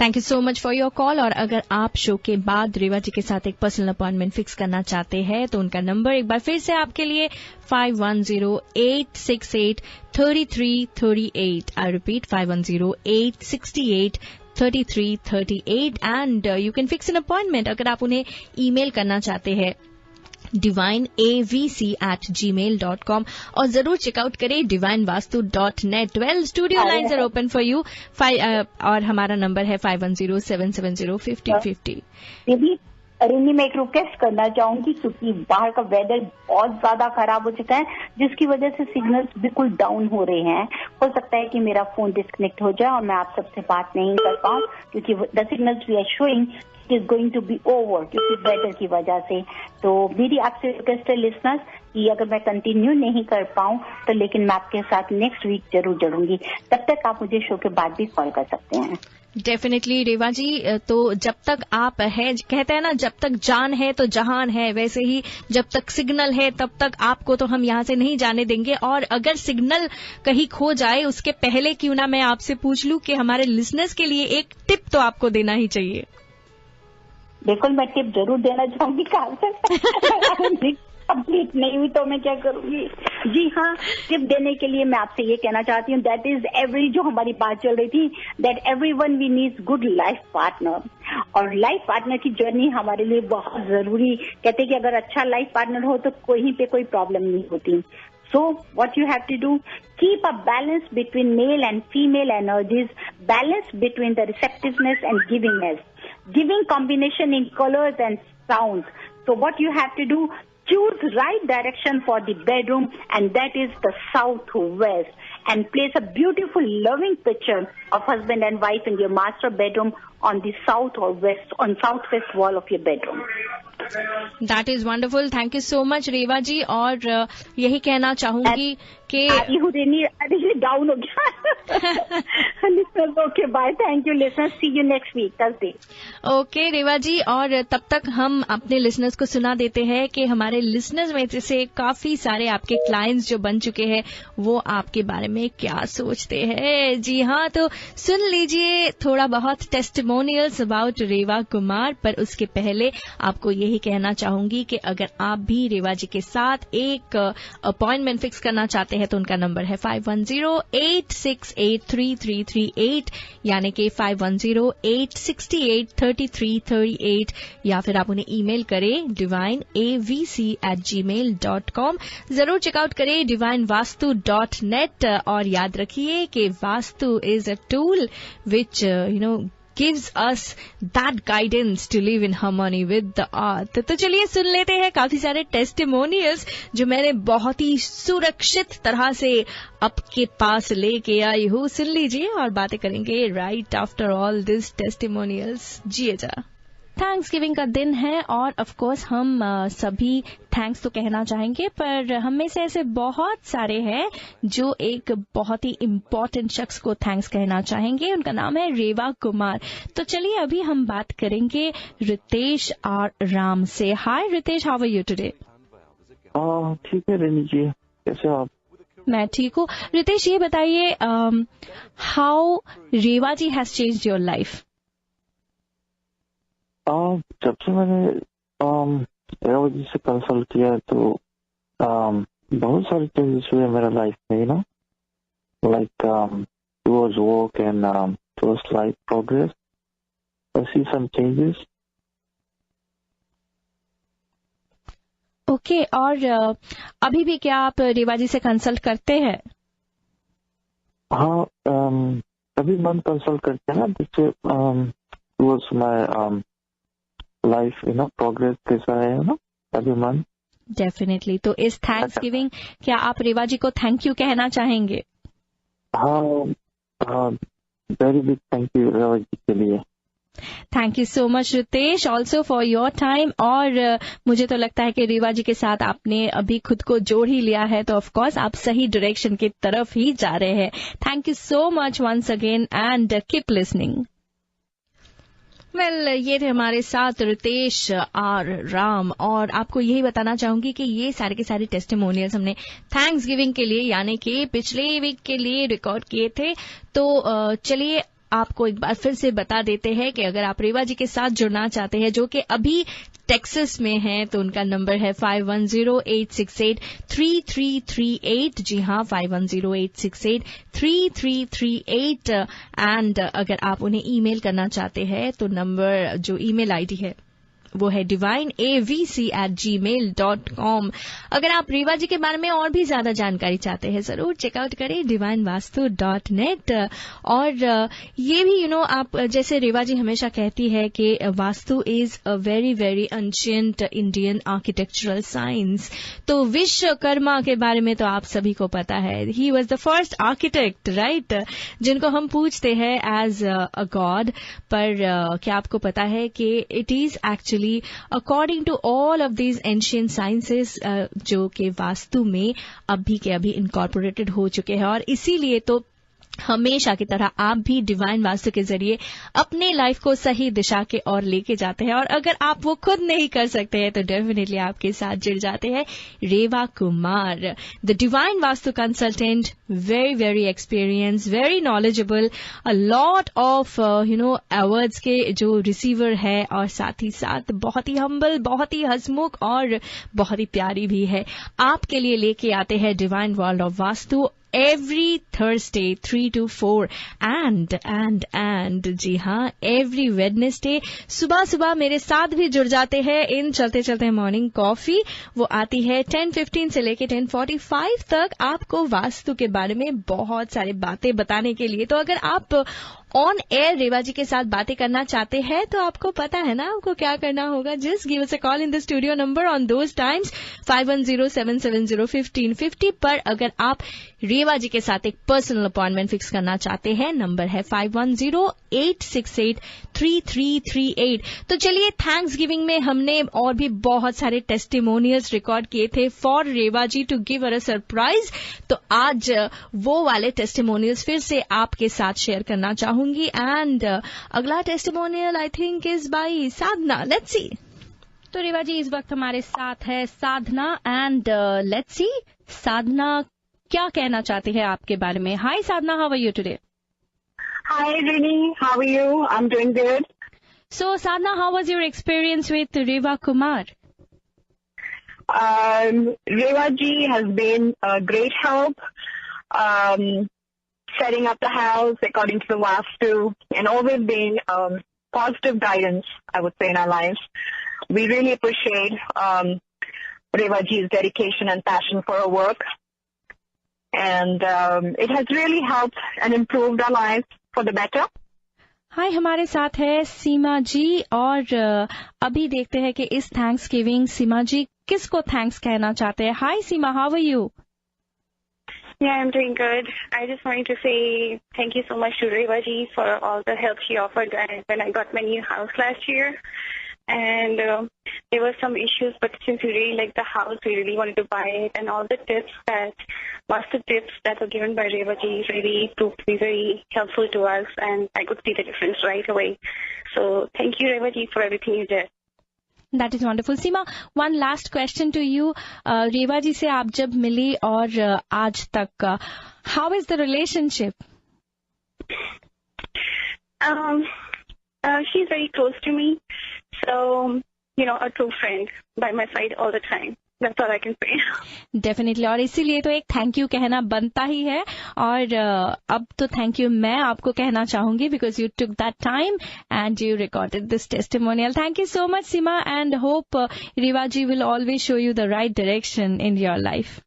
Thank you so much for your call. और अगर आप शो के बाद रेवा जी के साथ एक पर्सनल अपॉइंटमेंट फिक्स करना चाहते हैं तो उनका नंबर एक बार फिर से आपके लिए 5108683338। I repeat 5108683338 and you can fix an appointment. अगर आप उन्हें ईमेल करना चाहते हैं divineavc@gmail.com और जरूर चेकआउट करें divinevastu.net। Well studio lines are open for you और हमारा नंबर है 5107705050। दीदी रिनी, मैं एक रिक्वेस्ट करना चाहूंगी क्योंकि बाहर का वेदर बहुत ज्यादा खराब हो चुका है जिसकी वजह से सिग्नल्स बिल्कुल डाउन हो रहे हैं। हो सकता है कि मेरा फोन डिस्कनेक्ट हो जाए और मैं आप सबसे बात नहीं कर पाऊं क्योंकि the signals we are showing is going to be over क्योंकि वेदर की वजह से। तो मेरी आपसे रिक्वेस्ट है लिसनर्स कि अगर मैं कंटिन्यू नहीं कर पाऊं तो लेकिन मैं आपके साथ नेक्स्ट वीक जरूर जुड़ूंगी। तब तक आप मुझे शो के बाद भी कॉल कर सकते हैं। डेफिनेटली रेवा जी, तो जब तक आप है, कहते हैं ना जब तक जान है तो जहान है, वैसे ही जब तक सिग्नल है तब तक आपको तो हम यहाँ से नहीं जाने देंगे। और अगर सिग्नल कहीं खो जाए उसके पहले क्यों ना मैं आपसे पूछ लूं कि हमारे लिसनर्स के लिए एक टिप तो आपको देना ही चाहिए। बिल्कुल, मैं टिप जरूर देना चाहूंगी। कंप्लीट नहीं हुई तो मैं क्या करूंगी। जी हाँ, टिप देने के लिए मैं आपसे ये कहना चाहती हूँ दैट इज जो हमारी बात चल रही थी that everyone we needs good life partner. और लाइफ पार्टनर की जर्नी हमारे लिए बहुत जरूरी। कहते हैं कि अगर अच्छा लाइफ पार्टनर हो तो कहीं पे कोई प्रॉब्लम नहीं होती। So what you have to do, keep a balance between male and female energies, balance between the receptiveness and givingness, giving combination in colors and sounds. So what you have to do, choose right direction for the bedroom and that is the southwest and place a beautiful loving picture of husband and wife in your master bedroom on the south or west, on southwest wall of your bedroom. That is wonderful. Thank you so much Reva ji. और यही कहना चाहूंगी कि down हो गया। Okay bye, thank you listeners, see you next week Thursday. Okay Reva ji, और तब तक हम अपने लिसनर्स को सुना देते हैं कि हमारे लिसनर्स में से काफी सारे आपके क्लाइंट्स जो बन चुके हैं वो आपके बारे में क्या सोचते हैं। जी हाँ, तो सुन लीजिए थोड़ा बहुत टेस्टिमोनियल्स अबाउट रेवा कुमार। पर उसके पहले आपको यही कहना चाहूंगी कि अगर आप भी रेवा जी के साथ एक अपॉइंटमेंट फिक्स करना चाहते हैं तो उनका नंबर है 5108683338 यानी कि 5108683338 या फिर आप उन्हें ईमेल करें divineavc@gmail.com। जरूर चेकआउट करें divinevastu.net और याद रखिए कि Vastu is a tool which gives us that guidance to live in harmony with the earth। तो चलिए सुन लेते हैं काफी सारे टेस्टिमोनियल्स जो मैंने बहुत ही सुरक्षित तरह से आपके पास लेके आई हूँ। सुन लीजिए और बातें करेंगे right after all this testimonials. जिए जा। थैंक्सगिविंग का दिन है और ऑफ कोर्स हम सभी थैंक्स तो कहना चाहेंगे, पर हम में से ऐसे बहुत सारे हैं जो एक बहुत ही इम्पोर्टेंट शख्स को थैंक्स कहना चाहेंगे। उनका नाम है रेवा कुमार। तो चलिए अभी हम बात करेंगे रितेश और राम से। Hi Ritesh, how are you today? ठीक है रेनी जी, कैसे आप? मैं ठीक हूँ। रितेश ये बताइए how Reva ji has changed your life? जब से मैंने रेवा जी से कंसल्ट किया तो बहुत सारे चेंजेस हुए मेरा लाइफ में, like towards work and towards life progress. I see some changes. Okay, और अभी भी क्या आप रेवा जी से कंसल्ट करते हैं? हाँ, अभी मन कंसल्ट करते हैं ना, जिससे टुवर्ड्स माय लाइफ प्रोग्रेस कैसा है ना अभी मन। डेफिनेटली। तो इस थैंक्स गिविंग क्या आप रेवा जी को थैंक यू कहना चाहेंगे? हाँ, very big thank you Reva ji के लिए। Thank you so much Ritesh also for your time. और मुझे तो लगता है कि रेवा जी के साथ आपने अभी खुद को जोड़ ही लिया है, तो ऑफकोर्स आप सही डायरेक्शन की तरफ ही जा रहे हैं। Thank you so much once again and keep listening. Well, ये थे हमारे साथ रितेश आर राम। और आपको यही बताना चाहूंगी कि ये सारे के सारे टेस्टिमोनियल्स हमने थैंक्स गिविंग के लिए यानी कि पिछले वीक के लिए रिकॉर्ड किए थे। तो चलिए आपको एक बार फिर से बता देते हैं कि अगर आप रेवा जी के साथ जुड़ना चाहते हैं, जो कि अभी टेक्सास में हैं, तो उनका नंबर है 5108683338। जी हाँ, 5108683338। एंड अगर आप उन्हें ईमेल करना चाहते हैं तो नंबर, जो ईमेल आईडी है वो है divineavc@gmail.com। अगर आप रेवा जी के बारे में और भी ज्यादा जानकारी चाहते हैं, जरूर चेकआउट करें divinevastu.net। और ये भी आप जैसे रेवा जी हमेशा कहती है कि Vastu is a very very ancient Indian architectural science. तो विश्वकर्मा के बारे में तो आप सभी को पता है, he was the first architect, right, जिनको हम पूछते हैं एज अ गॉड। पर क्या आपको पता है कि it is actually according to all of these ancient sciences जो कि वास्तु में अभी के अभी इनकॉर्पोरेटेड हो चुके हैं। और इसीलिए तो हमेशा की तरह आप भी डिवाइन वास्तु के जरिए अपने लाइफ को सही दिशा के ओर लेके जाते हैं। और अगर आप वो खुद नहीं कर सकते हैं तो डेफिनेटली आपके साथ जुड़ जाते हैं Reva Kumar, the divine vastu consultant, very very experience, very knowledgeable, a lot of awards के जो रिसीवर है, और साथ ही साथ बहुत ही हम्बल, बहुत ही हंसमुख और बहुत ही प्यारी भी है। आपके लिए लेके आते हैं divine world of vastu every Thursday 3 to 4 and जी हाँ, every Wednesday सुबह सुबह मेरे साथ भी जुड़ जाते हैं इन चलते चलते मॉर्निंग कॉफी। वो आती है 10:15 से लेके 10:45 तक, आपको वास्तु के बारे में बहुत सारी बातें बताने के लिए। तो अगर आप ऑन एयर रेवा जी के साथ बातें करना चाहते हैं तो आपको पता है ना आपको क्या करना होगा। Just give us a call in the studio number on those times 5107701550 पर। अगर आप रेवा जी के साथ एक पर्सनल अपॉइंटमेंट फिक्स करना चाहते हैं, नंबर है 5108683338। तो चलिए, थैंक्स गिविंग में हमने और भी बहुत सारे टेस्टिमोनियल्स रिकॉर्ड किए थे for Reva ji to give uh a surprise. तो आज वो वाले टेस्टिमोनियल्स फिर से आपके साथ शेयर करना चाहूंगी। एंड अगला testimonial I think is by Sadhana. Let's see. तो रेवा जी इस वक्त हमारे साथ है साधना, एंड लेट्स सी साधना क्या कहना चाहती है आपके बारे में। Hi Sadhana, how are you today? Hi Rini, how are you? I'm doing good. So Sadhna, how was your experience with Reva Kumar? Reva ji has been a great help, setting up the house according to the Vastu, and always been positive guidance, I would say, in our lives. We really appreciate Reva ji's dedication and passion for her work. And it has really helped and improved our lives for the better. हाय, हमारे साथ है सीमा जी, और अभी देखते हैं कि इस thanks giving सीमा जी किसको थैंक्स कहना चाहते हैं। Hi Seema, how are you? Yeah, I'm doing good. I just wanted to say thank you so much to Reva ji for all the help she offered when I got my new house last year. And there were some issues, but since we really liked the house, we really wanted to buy it. And all the Vastu tips that were given by Reva ji really proved to be very helpful to us, and I could see the difference right away. So thank you, Reva ji, for everything you did. That is wonderful. Seema, one last question to you. रेवा जी से आप जब मिली और आज तक, how is the relationship? She's very close to me, so a true friend by my side all the time. That's all I can say. Definitely, और इसीलिए तो एक थैंक यू कहना बनता ही है। और अब तो थैंक यू मैं आपको कहना चाहूंगी, because you took that time and you recorded this testimonial. Thank you so much Seema, and hope Reva ji will always show you the right direction in your life.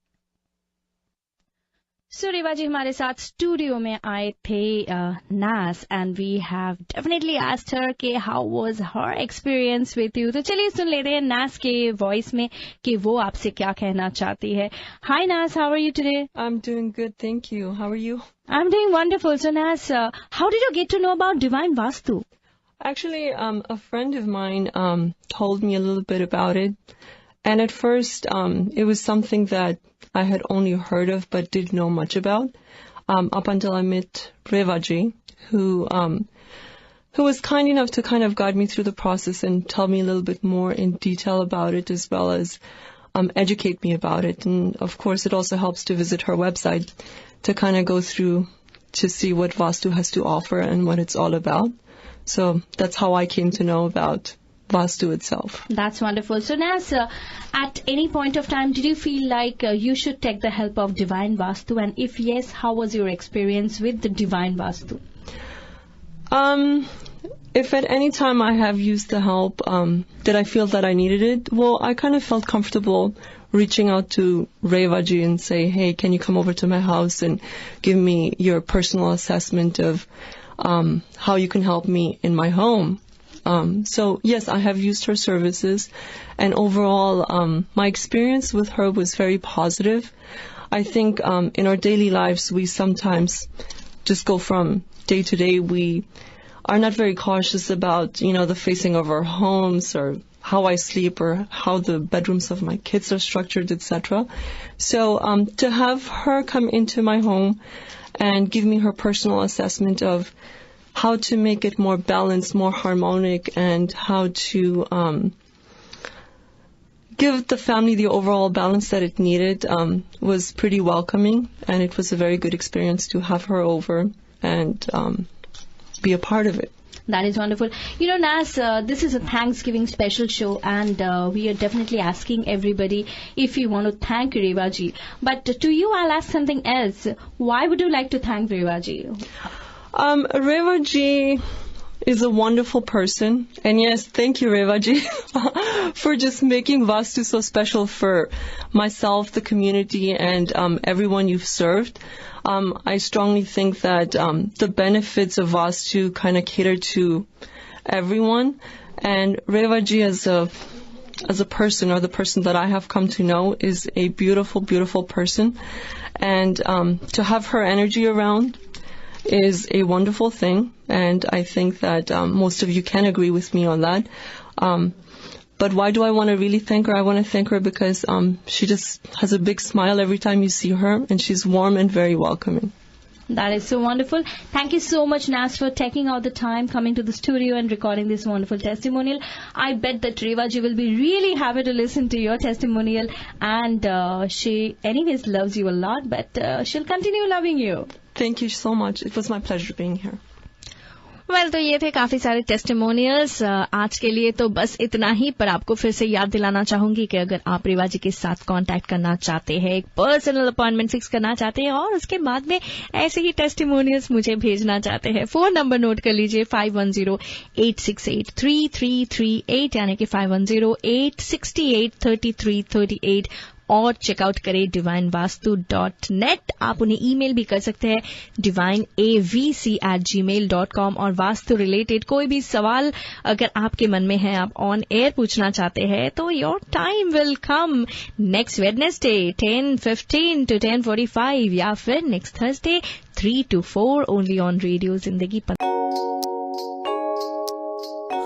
So Reva ji हमारे साथ स्टूडियो में आए थे Naz, and we have definitely asked her कि how was her experience with you. तो चलिए सुन लेते हैं नास के वॉइस में कि वो आपसे क्या कहना चाहती है। Hi Naz, how are you today? I am doing good, thank you. How are you? I am doing wonderful. So Naz, how did you get to know about divine vastu? Actually, a friend of mine told me a little bit about it. And at first, it was something that I had only heard of but didn't know much about, up until I met Reva ji, who was kind enough to kind of guide me through the process and tell me a little bit more in detail about it, as well as educate me about it. And of course, it also helps to visit her website to kind of go through to see what Vastu has to offer and what it's all about. So that's how I came to know about Vastu itself. That's wonderful. So Naz, at any point of time, did you feel like you should take the help of Divine Vastu? And if yes, how was your experience with the Divine Vastu? If at any time I have used the help, did I feel that I needed it? Well, I kind of felt comfortable reaching out to Revaji and say, hey, can you come over to my house and give me your personal assessment of how you can help me in my home? So yes, I have used her services, and overall, my experience with her was very positive. I think in our daily lives, we sometimes just go from day to day. We are not very cautious about, the facing of our homes or how I sleep or how the bedrooms of my kids are structured, etc. So to have her come into my home and give me her personal assessment of how to make it more balanced, more harmonic, and how to give the family the overall balance that it needed was pretty welcoming, and it was a very good experience to have her over and be a part of it. That is wonderful. Naz, this is a Thanksgiving special show, and we are definitely asking everybody if you want to thank Revaji. But to you, I'll ask something else. Why would you like to thank Revaji? Revaji is a wonderful person. And yes, thank you, Revaji, for just making Vastu so special for myself, the community, and everyone you've served. I strongly think that the benefits of Vastu kind of cater to everyone. And Revaji as a person, or the person that I have come to know, is a beautiful, beautiful person. And to have her energy around is a wonderful thing, and I think that most of you can agree with me on that. But why do I want to really thank her? I want to thank her because she just has a big smile every time you see her, and she's warm and very welcoming. That is so wonderful. Thank you so much, Naz, for taking out the time, coming to the studio and recording this wonderful testimonial. I bet that Revaji will be really happy to listen to your testimonial, and she anyways loves you a lot, but she'll continue loving you. Thank you so much. It was my pleasure being here. Well तो ये थे काफी सारे testimonials आज के लिए तो बस इतना ही, पर आपको फिर से याद दिलाना चाहूंगी कि अगर आप रेवाजी के साथ कांटेक्ट करना चाहते हैं, एक पर्सनल अपॉइंटमेंट फिक्स करना चाहते हैं और उसके बाद में ऐसे ही टेस्टिमोनियल्स मुझे भेजना चाहते हैं, फोन नंबर नोट कर लीजिए 5108683338 यानी कि 5108683338 और चेकआउट करें divinevastu.net। आप उन्हें ईमेल भी कर सकते हैं divineavc@gmail.com। और वास्तु रिलेटेड कोई भी सवाल अगर आपके मन में है, आप ऑन एयर पूछना चाहते हैं, तो your time will come next Wednesday 10:15 to 10:45 या फिर next Thursday 3 to 4 only on radio जिंदगी।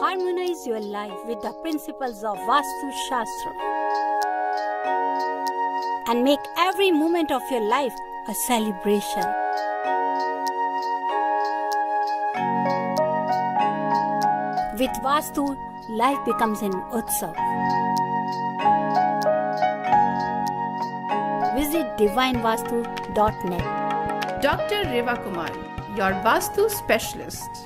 Harmonize your life with the principles of Vastu Shastra and make every moment of your life a celebration. With Vastu, life becomes an utsav. Visit divinevastu.net. Dr. Reva Kumar, your Vastu specialist.